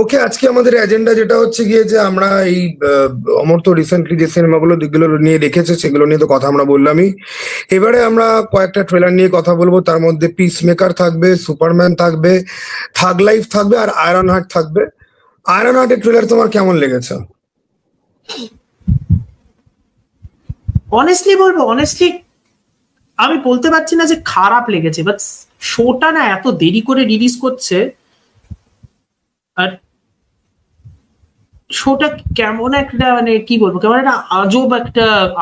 ওকে, আজকে আমাদের এজেন্ডা যেটা হচ্ছে গিয়ে যে আমরা এই অমর তো রিসেন্টলি যে সিনেমাগুলো দিকগুলো নিয়ে দেখেছে সেগুলো নিয়ে তো কথা আমরা বললামই। এবারে আমরা কয়েকটা ট্রেলার নিয়ে কথা বলবো। তার মধ্যে পিস মেকার থাকবে, সুপারম্যান থাকবে, থাগ লাইফ থাকবে, আর আয়রন হার্ট থাকবে। আয়রন হার্টের ট্রেলার তোমার কেমন লেগেছে? অনেস্টলি আমি বলতে পারছি না যে খারাপ লেগেছে, বাট শোটা না এত দেরি করে রিলিজ করছে, আর শোটা কেমন একটা মানে কি বলবো, কেমন একটা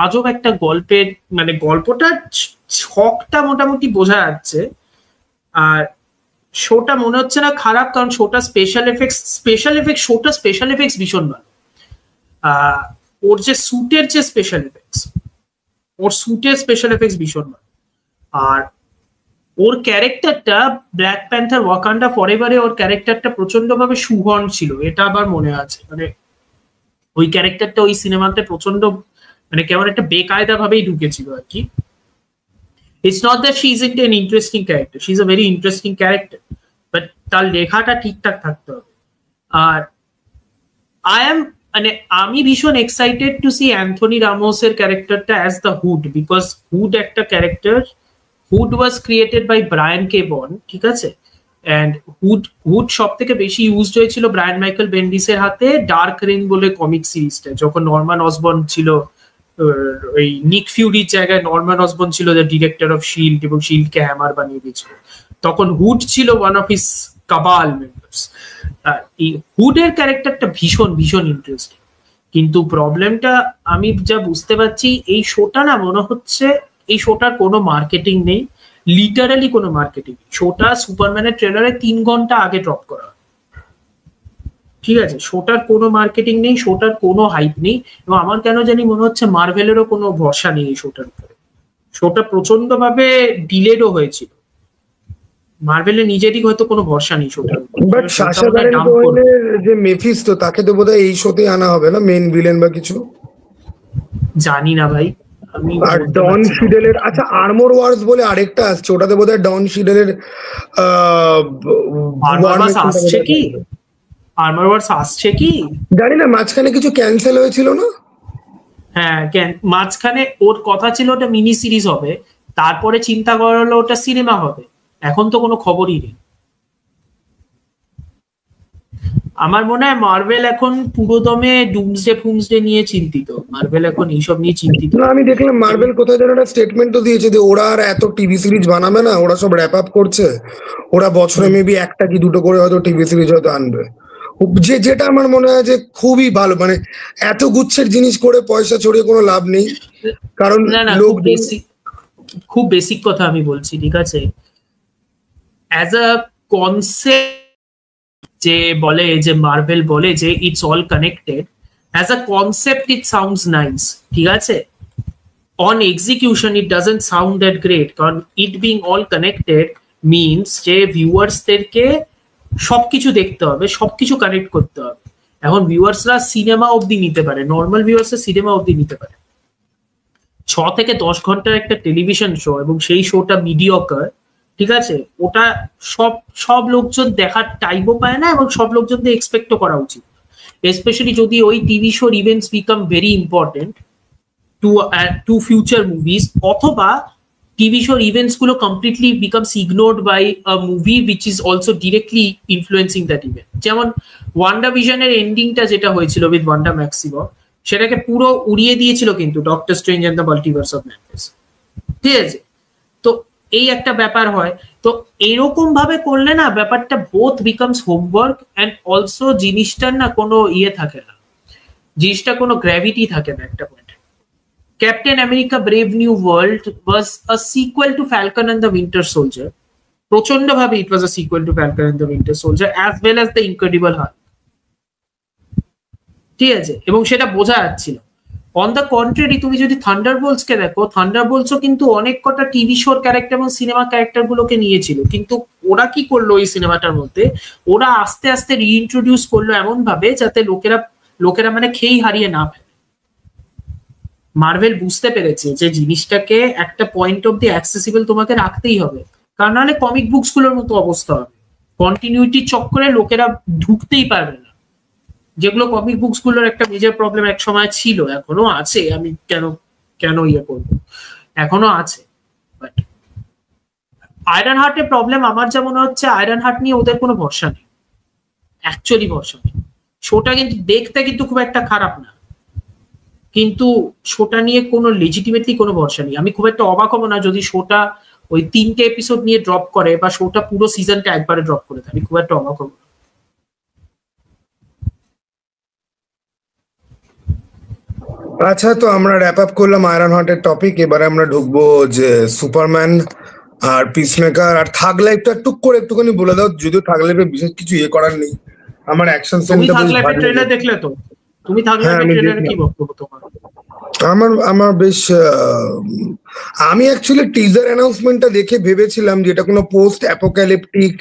আজব একটা গল্পের, মানে গল্পটা ছকটা মোটামুটি বোঝা যাচ্ছে। আর শোটা মনে হচ্ছে না খারাপ, কারণ শোটা স্পেশাল এফেক্টস ভীষণ ভালো। ওর যে স্যুটের যে স্পেশাল এফেক্টস ভীষণ ভালো। আর ওর ক্যারেক্টারটা ব্ল্যাক প্যান্থার ওয়াকান্ডা ফরএভারে ওর ক্যারেক্টারটা প্রচন্ড ভাবে সুহন ছিল, এটা আবার মনে আছে। মানে ওই ক্যারেক্টারটা ওই সিনেমাতে প্রচন্ড মানে কেমন একটা বেকায়দা ভাবেই ঢুকেছিল আর কি। It's not that she isn't an interesting character, she's a very interesting character, but তার লেখাটা ঠিকঠাক থাকতে হবে। আর আমি ভীষণ এক্সাইটেড টু সি অ্যান্থনি রামোসের ক্যারেক্টারটা as the hood, because hood একটা character, hood was created by Brian K Vaughan, ঠিক আছে? অ্যান্ড হুড সব থেকে বেশি ইউজড হয়েছিল ব্রায়ান মাইকেল বেন্ডিসের হাতে ডার্ক রেইন বলে কমিক সিরিজটা, যখন নরম্যান অসবর্ন ছিল, ওই নিক ফিউরির জায়গায় নরম্যান অসবর্ন ছিল দ্য ডিরেক্টর অফ শিল্ড, এবং শিল্ডকে হ্যামার বানিয়ে দিয়েছিল। তখন হুড ছিল ওয়ান অফ হিস কাবাল মেম্বার্স। এই হুডের ক্যারেক্টারটা ভীষণ ইন্টারেস্টিং, কিন্তু প্রবলেমটা আমি যা বুঝতে পারছি, এই শোটা না মনে হচ্ছে এই শোটার কোনো মার্কেটিং নেই, লিটারালি কোনো মার্কেটিং। শোটা সুপারম্যানের ট্রেলারে 3 ঘন্টা আগে ড্রপ করা, ঠিক আছে? শোটার কোনো মার্কেটিং নেই, শোটার কোনো হাইপ নেই, এবং আমার কেন জানি মনে হচ্ছে মার্ভেলেরও কোনো ভরসা নেই এই শোটার উপরে। শোটা প্রচন্ড ভাবে ডিলেডও হয়েছিল, মার্ভেলের নিজেরই হয়তো কোনো ভরসা নেই শোটার উপরে। বাট সাশা ব্যারন কোহেনের যে মেফিস্টো, তাকে তো বোধহয় এই শোতে আনা হবে না, মেইন ভিলেন বা কিছু, জানি না ভাই। আর ডন শিডেলের, আচ্ছা আর্মর ওয়ার্স বলে আরেকটা আসছে, ওটাতে বোধহয় ডন শিডেলের আসছে কি জানি না, মাঝখানে কিছু ক্যান্সেল হয়েছিল না? হ্যাঁ, মাঝখানে ওর কথা ছিল ওটা মিনি সিরিজ হবে, তারপরে চিন্তা করা হলো ওটা সিনেমা হবে, এখন তো কোনো খবরই নেই। আমার মনে হয় মার্ভেল এখন পুরোদমে ডুমসডে নিয়ে চিন্তিত, মার্ভেল এখন এইসব নিয়ে চিন্তিত। না, আমি দেখলাম মার্ভেল কোথায় যেন একটা স্টেটমেন্ট তো দিয়েছে যে ওরা আর এত টিভি সিরিজ বানাবে না, ওরা সব র্যাপ আপ করছে, ওরা বছরে মেবি 1টা কি 2টো করে হয়তো টিভি সিরিজ হয়তো আনবে, যেটা আমার মনে হয় যে খুবই ভালো। মানে এত গুচ্ছের জিনিস করে পয়সা ছড়িয়ে কোনো লাভ নেই, কারণ লোক খুব বেসিক কথা আমি বলছি, ঠিক আছে? অ্যাজ আ কনসেপ্ট যে বলে, যে মার্ভেল বলে যে it's all connected, as a concept it sounds nice, ঠিক আছে? On execution it doesn't sound that great, কারণ it being all connected means যে ভিউয়ার্সদেরকে সবকিছু দেখতে হবে, সবকিছু কানেক্ট করতে হবে। এখন ভিউয়ার্সরা সিনেমা অবধি নিতে পারে, নর্মাল ভিউয়ার্সরা সিনেমা অবধি নিতে পারে। 6 থেকে 10 ঘন্টার একটা টেলিভিশন শো, এবং সেই শোটা মিডিয়কার, ঠিক আছে? ওটা সব লোকজন দেখার টাইমও পায় না, এবং সব লোকজনদের এক্সপেক্টও করা উচিত, স্পেশালি যদি ওই টিভি শোর events become very important to future movies, অথবা টিভি শোর ইভেন্টস গুলো completely becomes ignored by a movie which is also directly influencing that event. যেমন ওয়ান্ডাভিশনের এন্ডিংটা যেটা হয়েছিল উইথ ওয়ান্ডা ম্যাক্সিমম, সেটাকে পুরো উড়িয়ে দিয়েছিল কিন্তু Doctor Strange and the Multiverse of Madness, ঠিক আছে? তো এই একটা ব্যাপার হয়, তো এরকম ভাবে করলে না ব্যাপারটা both becomes homework and also জিনিসটার না কোনো ইয়ে থাকে না, জিনিসটা কোনো গ্র্যাভিটি থাকে না একটা পয়েন্টে। Captain America Brave New World was a sequel to Falcon and the Winter Soldier, প্রচন্ড ভাবে it was a sequel to Falcon and the Winter Soldier as well as the Incredible Hulk, ঠিক আছে? এবং সেটা বোঝা যাচ্ছিল। অন দ্য কন্ট্রারি, তুমি যদি থান্ডারবোল্টস কে দেখো, থান্ডারবোল্টসও কিন্তু অনেক কটা টিভি শোর ক্যারেক্টার এবং সিনেমা ক্যারেক্টার গুলোকে নিয়েছিল, কিন্তু ওরা কি করলো ওই সিনেমাটার মধ্যে, ওরা আস্তে আস্তে রিইন্ট্রোডিউস করলো এমন ভাবে যাতে লোকেরা মানে খেই হারিয়ে না ফেলে। মার্ভেল বুঝতে পেরেছে যে জিনিসটাকে একটা পয়েন্ট অব দি অ্যাক্সেসিবল তোমাকে রাখতেই হবে, কারণ নাহলে কমিক বুকস গুলোর মতো অবস্থা হবে। কন্টিনিউটির চক্করে লোকেরা ঢুকতেই পারবে না, যেগুলো কমিক বুকস গুলোর একটা মেজর প্রবলেম এক সময় ছিল, এখনো আছে। আমি কেন ইয়ে করবো, এখনো আছে। বাট আয়রন হার্টের প্রবলেম আমার যা মনে হচ্ছে, আয়রন হার্ট নিয়ে ওদের কোনো ভরসা নেই, অ্যাকচুয়ালি ভরসা নেই। শোটা কিন্তু দেখতে কিন্তু খুব একটা খারাপ না, কিন্তু শোটা নিয়ে কোনো লেজিটিমেটলি কোনো ভরসা নেই। আমি খুব একটা অবাক হবো না যদি শোটা ওই 3টে এপিসোড নিয়ে ড্রপ করে, বা শোটা পুরো সিজনটা একবারে ড্রপ করে দেয়। আমি খুব একটা অবাক হবো না। আচ্ছা, তো আমরা র্যাপ আপ করলাম আয়রন হার্টের টপিক। এবারে আমরা ঢুকবো যে সুপারম্যান আর পিসমেকার আর থাগ লাইফটা টুক করে একটুখানি বলে দাও, যদিও থাগ লাইফে বিশেষ কিছু ইয়ে করার নেই। আমার অ্যাকশন তুমি সিনটা থাগ বেশ লাইফের ভালো ট্রেলার দেখলে তো? তুমি থাগ হ্যাঁ, লাইফের আমি ট্রেলারে কি দেখলাম। বক্তব্য তোমার? আমার বেশ আমি অ্যাকচুয়ালি টিজার অ্যানাউন্সমেন্টটা দেখে ভেবেছিলাম যে এটা কোনো পোস্ট অ্যাপোক্যালিপটিক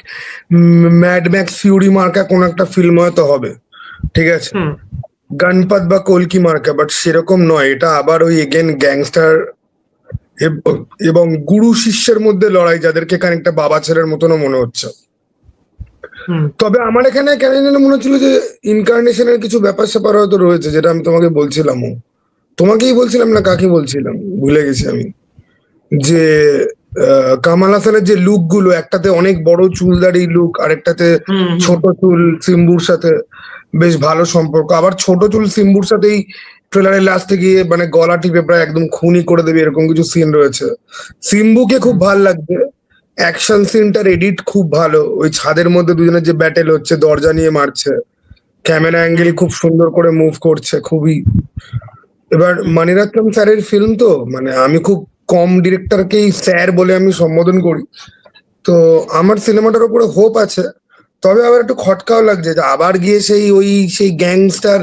ম্যাড ম্যাক্স ফিউরি মার্কা কোনো একটা ফিল্ম হয়তো হবে, ঠিক আছে, গণপত বা কলকি মার্কা, বাট সেরকম নয়। এটা আবার ওই এগেন গ্যাংস্টার এবং গুরু শিষ্যের মধ্যে লড়াই, যাদেরকে খানিকটা বাবা ছেলের মতনও মনে হচ্ছে। তবে আমার এখানে কেন যেন মনে হচ্ছিল যে ইনকার্নেশনের কিছু ব্যাপার স্যাপার হয়তো রয়েছে, যেটা আমি তোমাকে বলছিলাম, তোমাকেই বলছিলাম না কাকে বলছিলাম ভুলে গেছি আমি, যে কামাল হাসানের যে লুক গুলো, একটাতে অনেক বড় চুলদারি লুক, আরেকটাতে ছোট চুল সিম্বুর সাথে বেশ ভালো সম্পর্ক। আবার ছোট চুল সিম্বুর সাথেই ট্রেলারের লাস্টে গিয়ে মানে গলা টিপে প্রায় একদম খুনই করে দেবে, এরকম কিছু সিন রয়েছে। সিম্বুকে খুব ভালো লাগছে, অ্যাকশন সিনটার এডিট খুব ভালো, ওই ছাদের মধ্যে দুজনের যে ব্যাটেল হচ্ছে, দরজা নিয়ে মারছে, ক্যামেরা অ্যাঙ্গেল খুব সুন্দর করে মুভ করছে, খুবই। এবার মণিরত্নম স্যারের ফিল্ম তো, মানে আমি খুব কম ডিরেক্টরকেই স্যার বলে আমি সম্বোধন করি, তো আমার সিনেমাটার উপরে হোপ আছে। তবে আবার একটু খটকাও লাগছে যে আবার গিয়ে সেই গ্যাংস্টার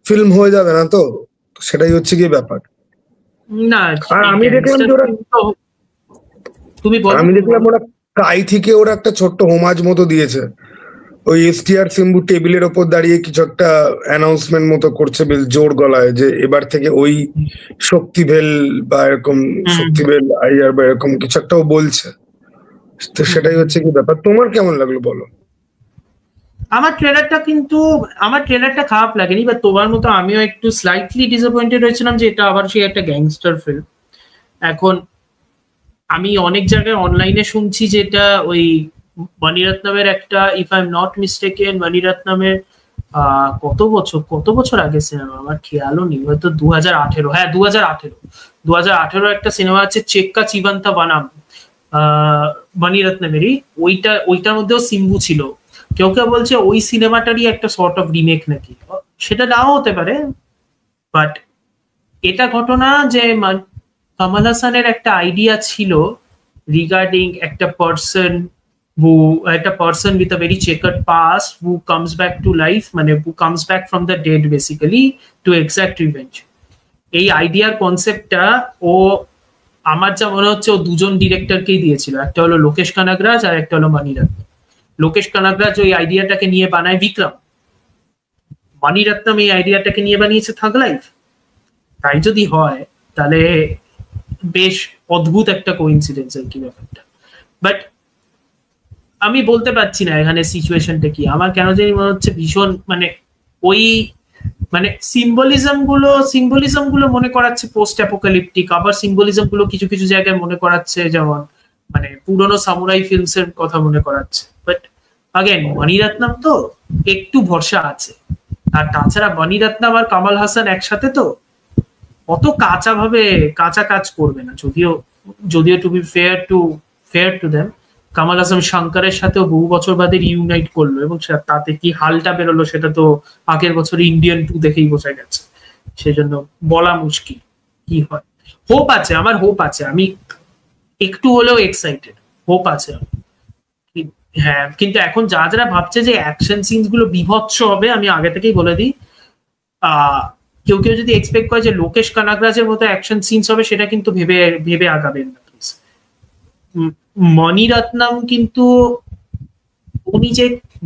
ফিল্ম হয়ে যাবে না, তো সেটাই হচ্ছে গিয়ে ব্যাপার। না, আর আমি দেখলাম যে ওরা তুমি বলো। আমি দেখলাম ওরা কাই থেকে ওরা একটা ছোট্ট হোমাজ মতো দিয়েছে, ওই এসটিআর সিম্বু টেবিলের ওপর দাঁড়িয়ে কিছু একটা অ্যানাউন্সমেন্ট মতো করছে বেশ জোর গলায়, যে এবার থেকে ওই শক্তিভেল বা এরকম শক্তিভেল আইয়ার বা এরকম কিছু একটাও বলছে। তো সেটাই হচ্ছে কি ব্যাপার। তোমার কেমন লাগলো বলো? আমার ট্রেলারটা খারাপ লাগেনি, বা তোমার মতো আমিও একটু স্লাইটলি ডিসঅ্যাপয়েন্টেড হয়েছিলাম যে এটা আবার সেই একটা গ্যাংস্টার ফিল্ম। এখন আমি অনেক জায়গায় অনলাইনে শুনছি যেটা ওই মণিরত্নমের একটা, if I am not mistaken, মণিরত্নমের কত বছর আগে সিনেমা, আমার খেয়ালও নেই, হয়তো 2018। হ্যাঁ, 2018 একটা সিনেমা আছে চেক্কা চিবান্তা বানাম, মণিরত্নমেরই। ওইটার মধ্যেও সিম্বু ছিল। কেউ কেউ বলছে ওই সিনেমাটারই একটা সর্ট অফ রিমেক নাকি, সেটা নাও হতে পারে। বাট এটা ঘটনা যে কামাল হাসানের একটা আইডিয়া ছিল রিগার্ডিং একটা person with a very checkered past who comes back to life, মানে who comes back from the dead basically to exact revenge. এই আইডিয়ার কনসেপ্টটা আমার যা মনে হচ্ছে ও দুজন ডিরেক্টরকেই দিয়েছিল, একটা হলো লোকেশ কানাগরাজ আর একটা হলো মণিরত্নম। লোকেশ কানাগরাজ ওই আইডিয়াটাকে নিয়ে বানায় বিক্রম, মণিরত্নম এই আইডিয়াটাকে নিয়ে বানিয়েছে থাগ লাইফ। তাই যদি হয় তাহলে বেশ অদ্ভুত একটা কোইন্সিডেন্স আর কি ব্যাপারটা। বাট আমি বলতে পারছি না এখানে সিচুয়েশনটা কি। আমার কেন জানি মনে হচ্ছে ভীষণ ওই সিম্বলিজম গুলো মনে করাচ্ছে পোস্ট অ্যাপোকালিপটিক, আবার সিম্বলিজম গুলো কিছু কিছু জায়গায় মনে করাচ্ছে যেমন পুরোনো সামুরাই ফিল্মস এর কথা মনে করাচ্ছে। বাট আগেন মণিরত্নম তো একটু ভরসা আছে। আর তাছাড়া মণিরত্নম আর কামাল হাসান একসাথে তো অত কাঁচা কাজ করবে না, যদিও to be fair to them, Kamal Haasan শঙ্করের সাথেও বহু বছর বাদে রিউনাইট করলো, এবং তাতে কি হালটা বেরোলো সেটা তো আগের বছর ইন্ডিয়ান 2 দেখেই বোঝা গেছে। সেজন্য বলা মুশকিল কি হয়। হোপ আছে, আমার হোপ আছে, আমি একটু হলেও এক্সাইটেড, হোপ আছে। হ্যাঁ, কিন্তু এখন যারা ভাবছে যে অ্যাকশন সিনস গুলো বিভৎস হবে, আমি আগে থেকেই বলে দিই, কেউ যদি এক্সপেক্ট করে যে লোকেশ কানাগরাজের মতো অ্যাকশন সিনস হবে, সেটা কিন্তু ভেবে আগাবেন না প্লিজ। মণিরত্নম কিন্তু উনি যে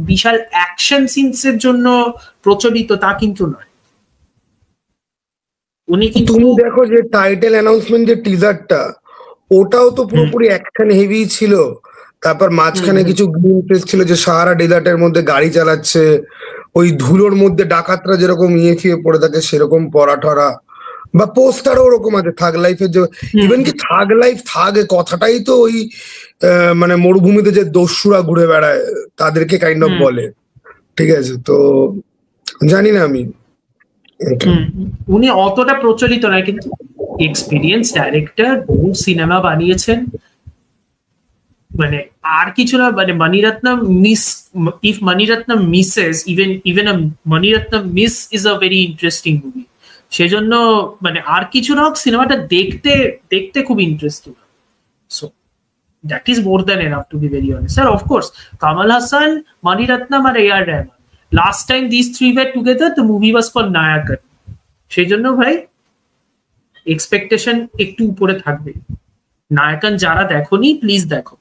বিশাল অ্যাকশন সিনস এর জন্য প্রচলিত তা কিন্তু নয়। উনি কিন্তু, তুমি দেখো যে টাইটেল অ্যানাউন্সমেন্ট যে টিজারটা, ওটাও তো পুরোপুরি অ্যাকশন হেভি ছিল। তারপর মাঝখানে কিছু গ্লিমপেস ছিল যে সাহারা ডেজার্টের মধ্যে গাড়ি চালাচ্ছে, ওই ধুলোর মধ্যে ডাকাতরা যেরকম ফিয়ে পড়ে থাকে সেরকম পড়াঠরা, বা পোস্টারও ওরকম আছে থাগ লাইফের যে, ইভেন কি থাগ লাইফ থাগ কথাটাই তো ওই মানে মরুভূমিতে যে দস্যুরা ঘুরে বেড়ায় তাদেরকে কাইন্ড অফ বলে। ঠিক আছে, তো জানি না আমি। উনি অতটা প্রচলিত নয়, কিন্তু এক্সপিরিয়েন্স ডাইরেক্টর, বহু সিনেমা বানিয়েছেন, মানে আর কিছু না। মানে Mani Ratnam miss, if Mani Ratnam misses, even a Mani Ratnam miss is a very interesting movie. সেজন্য মানে আর কিছু না হোক, সিনেমাটা দেখতে খুব interesting. So that is more than enough to be very honest. আর অফকোর্স কামাল হাসান, মণিরত্নম আর A.R. Rahman, last time this three were together the movie was called Nayakan. সেই জন্য ভাই এক্সপেকটেশন একটু উপরে থাকবে। নায়কন যারা দেখোনি প্লিজ দেখো।